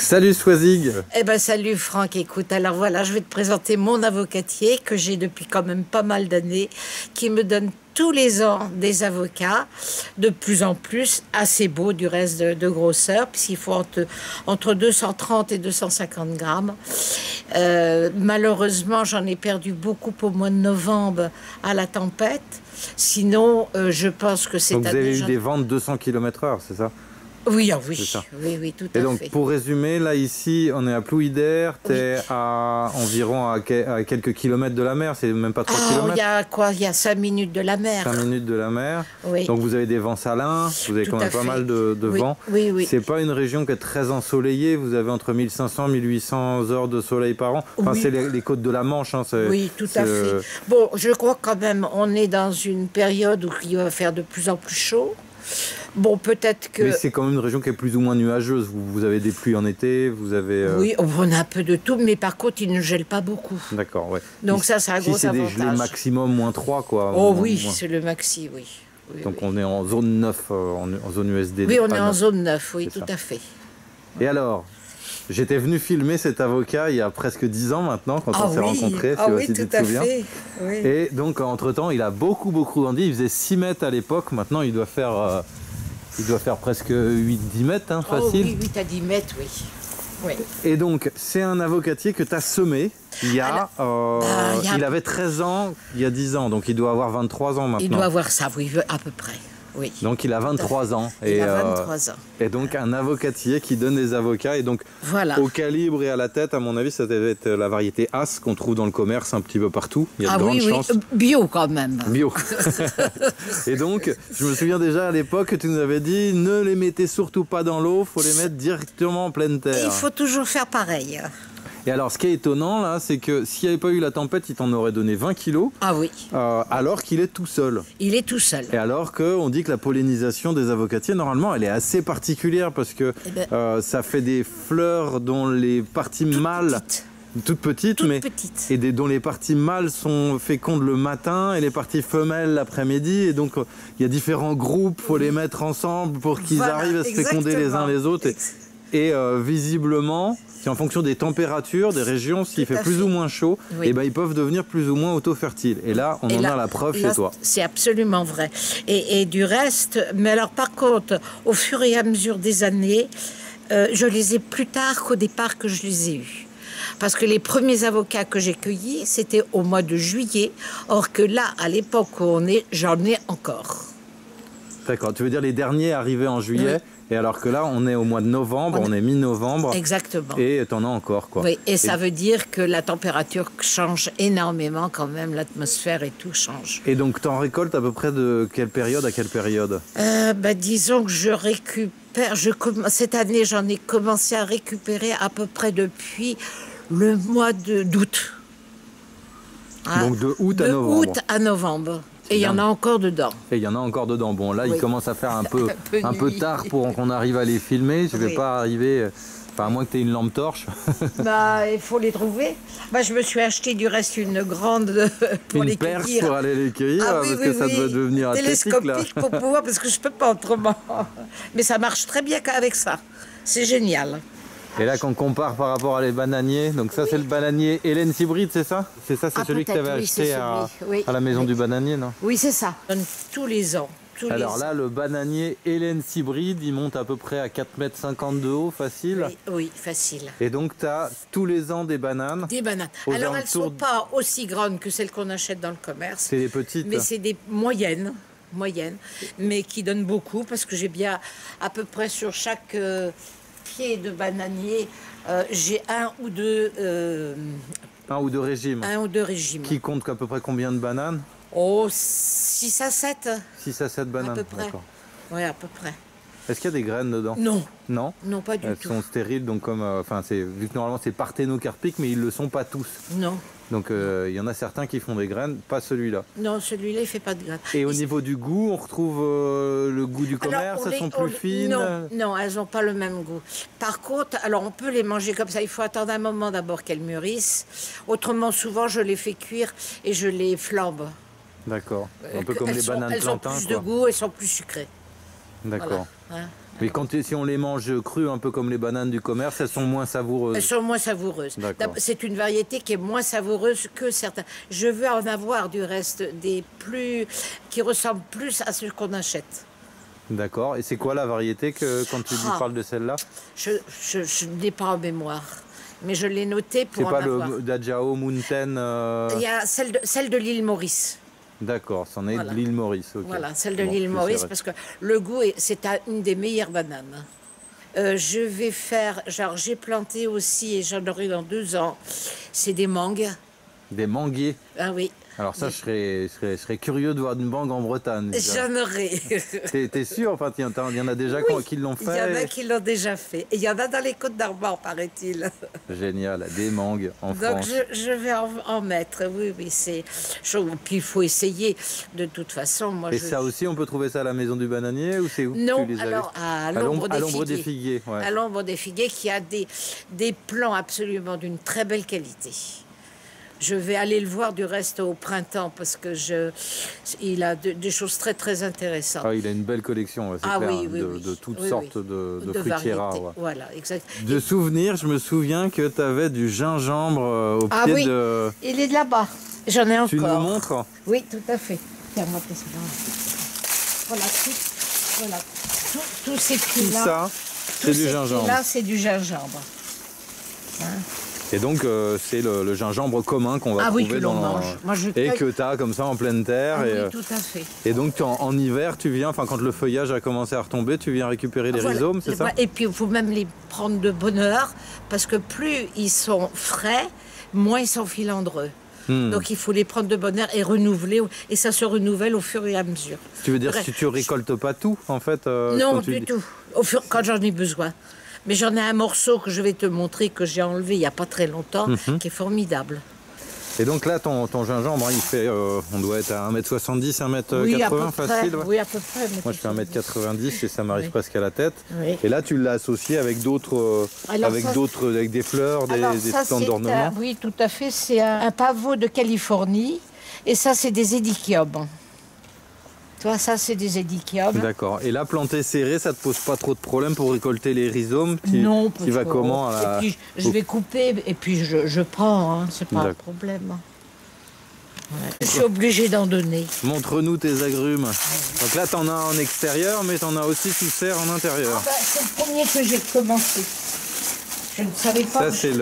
Salut Swazig. Eh ben salut Franck, écoute, alors voilà, je vais te présenter mon avocatier que j'ai depuis quand même pas mal d'années, qui me donne tous les ans des avocats, de plus en plus, assez beaux du reste de grosseur, puisqu'il faut entre 230 et 250 grammes. Malheureusement, j'en ai perdu beaucoup au mois de novembre à la tempête. Sinon, je pense que cette année... Donc vous avez eu des ventes 200 km/h, c'est ça? Oui, oh oui, oui, tout à fait. Et donc, pour résumer, là, ici, on est à Plouidère, tu es à environ à quelques kilomètres de la mer, c'est même pas 3 kilomètres. Il y a quoi? Il y a 5 minutes de la mer. 5 minutes de la mer. Oui. Donc, vous avez des vents salins, vous avez quand même pas mal de vent. Oui, oui. C'est pas une région qui est très ensoleillée, vous avez entre 1500 et 1800 heures de soleil par an. Enfin, c'est les côtes de la Manche. Hein, oui, tout à fait. Bon, je crois quand même, on est dans une période où il va faire de plus en plus chaud. Bon, peut-être que... Mais c'est quand même une région qui est plus ou moins nuageuse. Vous avez des pluies en été, vous avez... Oui, on a un peu de tout, mais par contre, il ne gèle pas beaucoup. D'accord, ouais. Donc ça, c'est un gros avantage. Si c'est des gelées maximum moins 3, quoi. Oh oui, c'est le maxi, oui. Donc on est en zone 9, en zone USD. Oui, on est en zone 9, oui, tout à fait. Et alors, j'étais venu filmer cet avocat il y a presque 10 ans maintenant, quand on s'est rencontrés, si tu te souviens. Oui. Et donc, entre-temps, il a beaucoup grandi. Il faisait 6 mètres à l'époque. Maintenant, il doit faire presque 8-10 mètres, hein, facile. Oui, 8 à 10 mètres, oui. Oui. Et donc, c'est un avocatier que tu as semé il avait 13 ans il y a 10 ans, donc il doit avoir 23 ans maintenant. Il doit avoir ça, oui, à peu près. Oui. Donc il a 23 ans. Il a 23 ans. Et donc un avocatier qui donne des avocats. Et donc voilà. Au calibre et à la tête, à mon avis, ça devait être la variété As qu'on trouve dans le commerce un petit peu partout. Il y a de grandes chances. Bio quand même. Bio. Et donc, je me souviens déjà à l'époque que tu nous avais dit, ne les mettez surtout pas dans l'eau, il faut les mettre directement en pleine terre. Il faut toujours faire pareil. Et alors, ce qui est étonnant, là, c'est que s'il n'y avait pas eu la tempête, il t'en aurait donné 20 kilos. Ah oui. Alors qu'il est tout seul. Il est tout seul. Et alors qu'on dit que la pollinisation des avocatiers, normalement, elle est assez particulière parce que ça fait des fleurs dont les parties mâles... Toutes petites, et dont les parties mâles sont fécondes le matin et les parties femelles l'après-midi. Et donc, il y a différents groupes, il faut les mettre ensemble pour qu'ils arrivent à se féconder les uns les autres. Et visiblement... en fonction des températures, des régions, s'il fait plus ou moins chaud, et ben, ils peuvent devenir plus ou moins auto-fertiles. Et là, on en a la preuve chez toi. C'est absolument vrai. Et du reste, mais alors par contre, au fur et à mesure des années, je les ai plus tard qu'au départ que je les ai eus. Parce que les premiers avocats que j'ai cueillis, c'était au mois de juillet. Or que là, à l'époque où on est, j'en ai encore. D'accord, tu veux dire les derniers arrivaient en juillet? Et alors que là, on est au mois de novembre, on est mi-novembre. Exactement. Et t'en as encore, quoi. Oui, et ça veut dire que la température change énormément quand même, l'atmosphère et tout change. Et donc, t'en récoltes à peu près de quelle période à quelle période? Disons que je récupère, cette année, j'en ai commencé à récupérer à peu près depuis le mois d'août. Donc de août à novembre. De août à novembre. Et il y en a encore dedans. Et il y en a encore dedans. Bon, là, il commence à faire un peu tard pour qu'on arrive à les filmer. Je ne vais pas arriver... Enfin, à moins que tu aies une lampe torche. Il faut les trouver. Je me suis acheté du reste une grande pour les cueillir. Une perche pour aller les cueillir, parce que ça doit devenir athlétique, là. Télescopique pour pouvoir, parce que je ne peux pas autrement. Mais ça marche très bien qu'avec ça. C'est génial. Et là, qu'on compare par rapport à les bananiers, donc ça, c'est le bananier Hélène Hybride, c'est ça? C'est ça, c'est celui que tu avais acheté à la maison du bananier, non? Oui, c'est ça. Tous les ans. Alors là, le bananier Hélène Hybride, il monte à peu près à 4,50 m de haut, facile. Oui, facile. Et donc, tu as tous les ans des bananes. Des bananes. Alors, elles ne sont pas aussi grandes que celles qu'on achète dans le commerce. C'est des petites. Mais c'est des moyennes, mais qui donnent beaucoup, parce que j'ai bien à peu près sur chaque... pied de bananier, j'ai un ou deux régimes. Un ou deux régimes. Qui compte à peu près combien de bananes? Oh, 6 à 7. 6 à 7 bananes, à peu près. Oui, à peu près. Est-ce qu'il y a des graines dedans? Non. Non? Non, pas du tout. Elles sont stériles, donc comme... vu que normalement c'est parthénocarpique, mais ils ne le sont pas tous. Non. Donc il y en a certains qui font des graines, pas celui-là. Non, celui-là, il ne fait pas de graines. Et au niveau du goût, on retrouve le goût du commerce, elles sont plus fines? Non, elles n'ont pas le même goût. Par contre, alors on peut les manger comme ça, il faut attendre un moment d'abord qu'elles mûrissent. Autrement, souvent, je les fais cuire et je les flambe. D'accord, un peu comme les bananes plantains. Elles ont plus de goût, elles sont plus sucrées. D'accord. Voilà. Mais si on les mange crues, un peu comme les bananes du commerce, elles sont moins savoureuses. Elles sont moins savoureuses. C'est une variété qui est moins savoureuse que certains. Je veux en avoir du reste qui ressemblent plus à ce qu'on achète. D'accord. Et c'est quoi la variété quand tu parles de celle-là? Je n'ai pas en mémoire. Mais je l'ai noté pour en avoir. C'est pas le Dajao Mountain Il y a celle de l'île Maurice. D'accord, c'en est de l'île Maurice. Okay. Voilà, celle de l'île Maurice, parce que le goût, c'est une des meilleures bananes. Je vais faire, genre j'ai planté aussi, et j'en aurai dans 2 ans, c'est des mangues. Des manguiers? Ah oui. Alors ça, je serais curieux de voir une mangue en Bretagne. J'en aurai. T'es sûr? Enfin, il y en a déjà qui l'ont fait. Il y en a qui l'ont déjà fait. Et il y en a dans les Côtes d'Armor, paraît-il. Génial, des mangues en France. Donc je vais en mettre, oui, c'est chaud. Puis il faut essayer, de toute façon. Et ça aussi, on peut trouver ça à la maison du bananier ou c'est où? Non, alors à l'ombre des figuiers. Ouais. À l'ombre des figuiers, qui a des plants absolument d'une très belle qualité. Je vais aller le voir du reste au printemps parce que il a des choses très très intéressantes. Ah, il a une belle collection, c'est clair, de toutes sortes de fruitiers rares. Ouais. Voilà, exact. De souvenirs, je me souviens que tu avais du gingembre au pied de... Il est de là-bas. J'en ai encore. Tu nous montres? Oui, tout à fait. Tiens, moi, voilà, tous ces petits-là. Tout ça, c'est du gingembre. Là, c'est du gingembre. Hein? Et donc, c'est le gingembre commun qu'on va trouver dans et que tu as comme ça en pleine terre. Oui, tout à fait. Et donc, en hiver, tu viens, quand le feuillage a commencé à retomber, tu viens récupérer les rhizomes, c'est ça? Et puis, il faut même les prendre de bonne heure, parce que plus ils sont frais, moins ils sont filandreux. Donc, il faut les prendre de bonne heure et renouveler. Et ça se renouvelle au fur et à mesure. Tu veux dire que tu récoltes pas tout, en fait? Non, du tout. Quand j'en ai besoin. Mais j'en ai un morceau que je vais te montrer, que j'ai enlevé il n'y a pas très longtemps, qui est formidable. Et donc là, ton gingembre, il fait, on doit être à 1m70, 1m80 facile. Ouais. Oui, à peu près. Moi, je fais 1m90 et ça m'arrive presque à la tête. Oui. Et là, tu l'as associé avec d'autres, avec des fleurs, des plantes d'ornement. Oui, tout à fait. C'est un pavot de Californie. Et ça, c'est des édichyums. Toi, ça, c'est des édichyums. D'accord. Et là, planter serré, ça te pose pas trop de problème pour récolter les rhizomes? Non, tu vas comment Et puis, je vais couper et puis je prends. Hein, c'est pas un problème. Ouais. Je suis obligée d'en donner. Montre-nous tes agrumes. Donc là, tu en as en extérieur, mais tu en as aussi sous serre en intérieur. C'est le premier que j'ai commencé. Je ne savais pas. Ça, c'est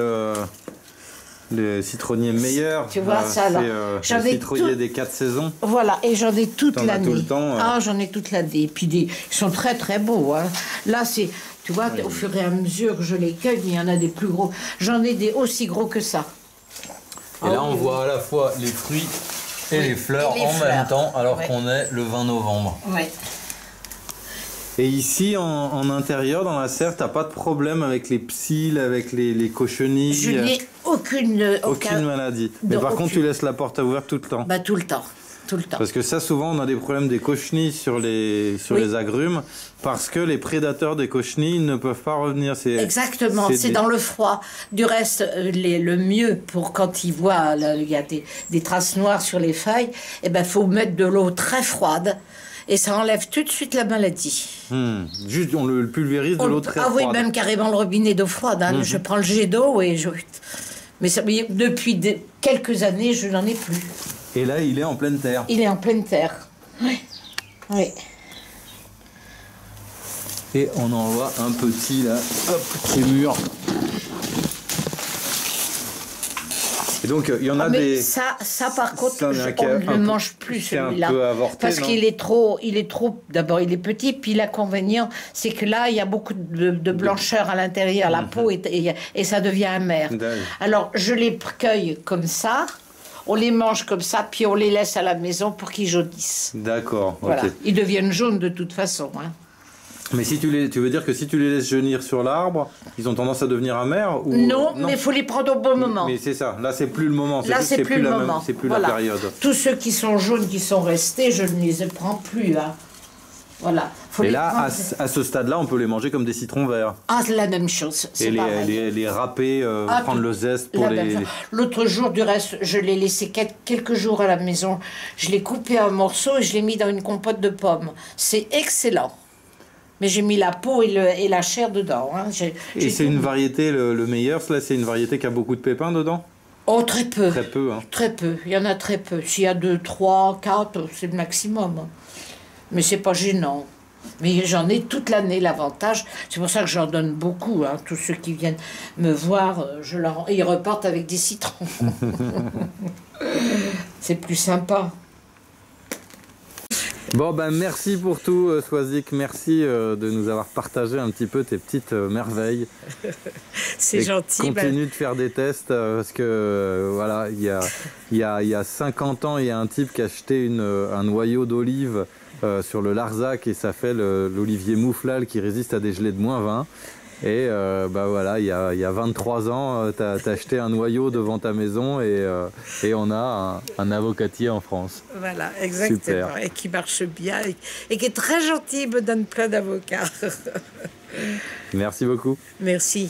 le citronnier meilleur. Tu vois ça là. C'est le citronnier des 4 saisons. Voilà, et j'en ai toute l'année. Tout le temps. Ah, j'en ai toute l'année. Et puis ils sont très très beaux. Hein. Là, c'est, tu vois, au fur et à mesure que je les cueille, il y en a des plus gros. J'en ai des aussi gros que ça. Et là, on voit à la fois les fruits et les fleurs même temps, alors qu'on est le 20 novembre. Ouais. Et ici, en intérieur, dans la serre, t'as pas de problème avec les psylles, avec les cochenilles? Je n'ai aucune maladie. Mais par contre, tu laisses la porte ouverte tout le temps? Bah, tout le temps. Tout le temps. Parce que ça, souvent, on a des problèmes des cochenilles sur les agrumes, parce que les prédateurs des cochenilles ne peuvent pas revenir. Exactement, c'est dans le froid. Du reste, le mieux pour quand ils voient, il y a des traces noires sur les feuilles, eh ben, faut mettre de l'eau très froide. Et ça enlève tout de suite la maladie. Juste, on le pulvérise de l'eau très froide. Ah oui, même carrément le robinet d'eau froide. Hein. Je prends le jet d'eau et je... Mais depuis quelques années, je n'en ai plus. Et là, il est en pleine terre. Il est en pleine terre. Oui. Oui. Et on en voit un petit, là, hop, qui est mûr. Et donc, il y en a des... Ça par contre, on ne le mange plus, celui-là. Parce qu'il est trop... D'abord, il est petit, puis l'inconvénient, c'est que là, il y a beaucoup de blancheur à l'intérieur, la peau, et ça devient amer. Alors, je les cueille comme ça, on les mange comme ça, puis on les laisse à la maison pour qu'ils jaunissent. D'accord, voilà. Okay. Ils deviennent jaunes de toute façon, hein. Mais si tu veux dire que si tu les laisses jaunir sur l'arbre, ils ont tendance à devenir amers ou... Non, mais il faut les prendre au bon moment. Mais c'est ça, là c'est plus le moment. Là c'est plus le moment. C'est plus la période. Tous ceux qui sont jaunes, qui sont restés, je ne les prends plus. Hein. Voilà. Et là, à ce stade-là, on peut les manger comme des citrons verts. Ah, c'est la même chose. Et les râper, prendre le zeste pour les... L'autre jour, du reste, je l'ai laissé quelques jours à la maison. Je l'ai coupé en morceaux et je l'ai mis dans une compote de pommes. C'est excellent. Mais j'ai mis la peau et la chair dedans. Hein. Et c'est une variété, le meilleur, là, c'est une variété qui a beaucoup de pépins dedans? Oh, très peu. Très peu, hein. Très peu. Il y en a très peu. S'il y a 2, 3, 4, c'est le maximum. Mais c'est pas gênant. Mais j'en ai toute l'année l'avantage. C'est pour ça que j'en donne beaucoup. Hein. Tous ceux qui viennent me voir, ils repartent avec des citrons. C'est plus sympa. Bon, ben merci pour tout, Swazik. Merci de nous avoir partagé un petit peu tes petites merveilles. C'est gentil. Continue de faire des tests parce que voilà, il y a 50 ans, il y a un type qui a acheté un noyau d'olive sur le Larzac et ça fait l'olivier Mouflal qui résiste à des gelées de -20. Et bah voilà, il y a 23 ans, tu as acheté un noyau devant ta maison et on a un avocatier en France. Voilà, exactement. Super. Et qui marche bien et qui est très gentil, il me donne plein d'avocats. Merci beaucoup. Merci.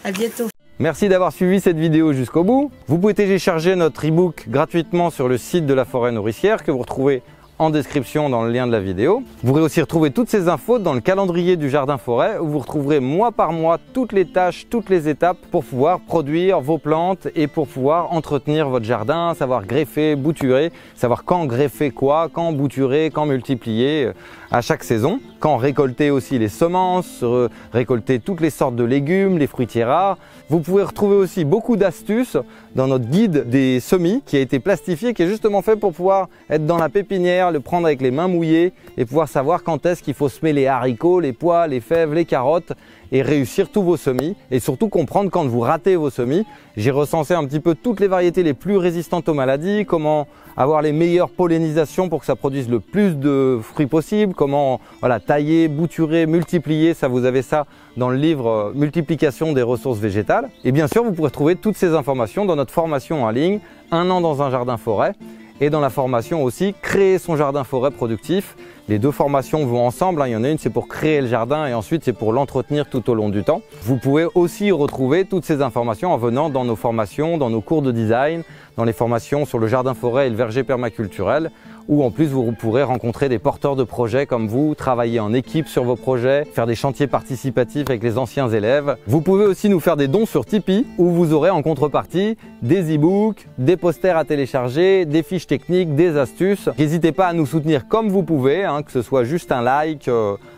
À bientôt. Merci d'avoir suivi cette vidéo jusqu'au bout. Vous pouvez télécharger notre e-book gratuitement sur le site de la Forêt Nourricière que vous retrouvez en description dans le lien de la vidéo. Vous pourrez aussi retrouver toutes ces infos dans le calendrier du Jardin Forêt où vous retrouverez mois par mois toutes les tâches, toutes les étapes pour pouvoir produire vos plantes et pour pouvoir entretenir votre jardin, savoir greffer, bouturer, savoir quand greffer quoi, quand bouturer, quand multiplier à chaque saison, quand récolter aussi les semences, récolter toutes les sortes de légumes, les fruitiers rares. Vous pouvez retrouver aussi beaucoup d'astuces dans notre guide des semis qui a été plastifié, qui est justement fait pour pouvoir être dans la pépinière, le prendre avec les mains mouillées et pouvoir savoir quand est-ce qu'il faut semer les haricots, les pois, les fèves, les carottes et réussir tous vos semis et surtout comprendre quand vous ratez vos semis. J'ai recensé un petit peu toutes les variétés les plus résistantes aux maladies, comment avoir les meilleures pollinisations pour que ça produise le plus de fruits possible, comment voilà, tailler, bouturer, multiplier, ça vous avez ça dans le livre Multiplication des ressources végétales. Et bien sûr, vous pourrez trouver toutes ces informations dans notre formation en ligne, 1 an dans un jardin forêt, et dans la formation aussi Créer son jardin forêt productif. Les deux formations vont ensemble, il y en a une c'est pour créer le jardin et ensuite c'est pour l'entretenir tout au long du temps. Vous pouvez aussi retrouver toutes ces informations en venant dans nos formations, dans nos cours de design, dans les formations sur le jardin forêt et le verger permaculturel, où en plus vous pourrez rencontrer des porteurs de projets comme vous, travailler en équipe sur vos projets, faire des chantiers participatifs avec les anciens élèves. Vous pouvez aussi nous faire des dons sur Tipeee, où vous aurez en contrepartie des e-books, des posters à télécharger, des fiches techniques, des astuces. N'hésitez pas à nous soutenir comme vous pouvez, hein, que ce soit juste un like,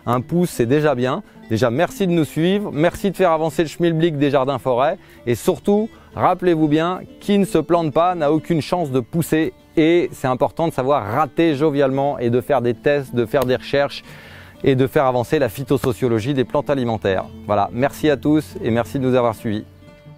un pouce, c'est déjà bien. Déjà, merci de nous suivre, merci de faire avancer le schmilblick des jardins forêts et surtout, rappelez-vous bien, qui ne se plante pas n'a aucune chance de pousser et c'est important de savoir rater jovialement et de faire des tests, de faire des recherches et de faire avancer la phytosociologie des plantes alimentaires. Voilà, merci à tous et merci de nous avoir suivis.